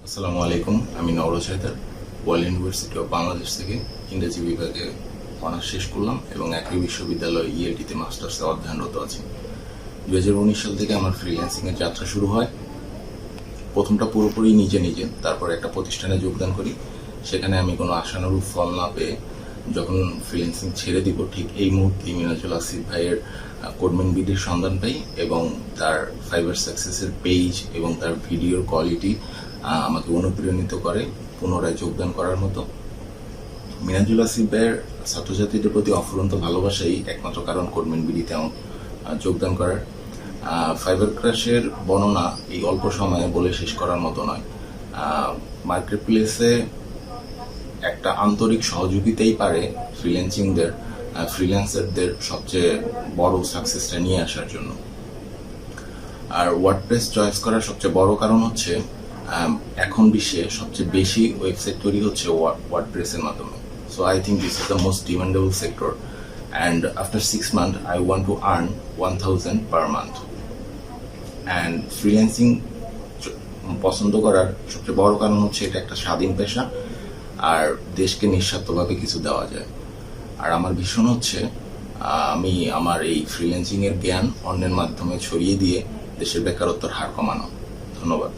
আসসালামু আলাইকুম, আমি Nowroz Haider world university of Bangladesh থেকে ইংরেজি বিভাগে অনার্স শেষ করলাম এবং একই বিশ্ববিদ্যালয় ইএলটিতে মাস্টার্সে অধ্যয়নরত আছি। 2019 সাল থেকে আমার ফ্রিল্যান্সিংয়ের যাত্রা শুরু হয়। প্রথমটা পুরোপুরি নিজে, তারপর একটা প্রতিষ্ঠানে যোগদান করি। সেখানে আমি কোনো আশানুরূপ ফল না পেয়ে যখন ফ্রিল্যান্সিং ছেড়ে দিব, ঠিক এই মুহূর্তে মিনহাজুল আসিফ ভাইয়ের কোডম্যানবিডির সন্ধান পাই এবং তার ফাইবার সাকসেসের পেজ এবং তার ভিডিওর কোয়ালিটি আমাকে অনুপ্রাণিত করে পুনরায় যোগদান করার মতো। মিনহাজুল আসিফ ভাইয়ের ছাত্রছাত্রীদের প্রতি অফুরন্ত ভালোবাসাই একমাত্র কারণ কোডম্যানবিডিতে যোগদান করার। ফাইবার ক্রাশের বর্ণনা এই অল্প সময়ে বলে শেষ করার মতো নয়। মার্কেট প্লেসে একটা আন্তরিক সহযোগিতাই পারে ফ্রিল্যান্সারদের সবচেয়ে বড় সাকসেসটা নিয়ে আসার জন্য। আর ওয়ার্ডপ্রেস চয়েস করার সবচেয়ে বড় কারণ হচ্ছে এখন বিশ্বে সবচেয়ে বেশি ওয়েবসাইট তৈরি হচ্ছে ওয়ার্ডপ্রেসের মাধ্যমে। So I think this is the most demandable sector, and after 6 months I want to earn 1000 per month. And freelancing পছন্দ করার সবচেয়ে বড় কারণ হচ্ছে এটা একটা স্বাধীন পেশা, আর দেশকে নিঃস্বার্থভাবে কিছু দেওয়া যায়। আর আমার ভীষণ হচ্ছে আমি আমার এই ফ্রিল্যান্সিংয়ের জ্ঞান অন্যের মাধ্যমে ছড়িয়ে দিয়ে দেশের বেকারত্বের হার কমানো। ধন্যবাদ।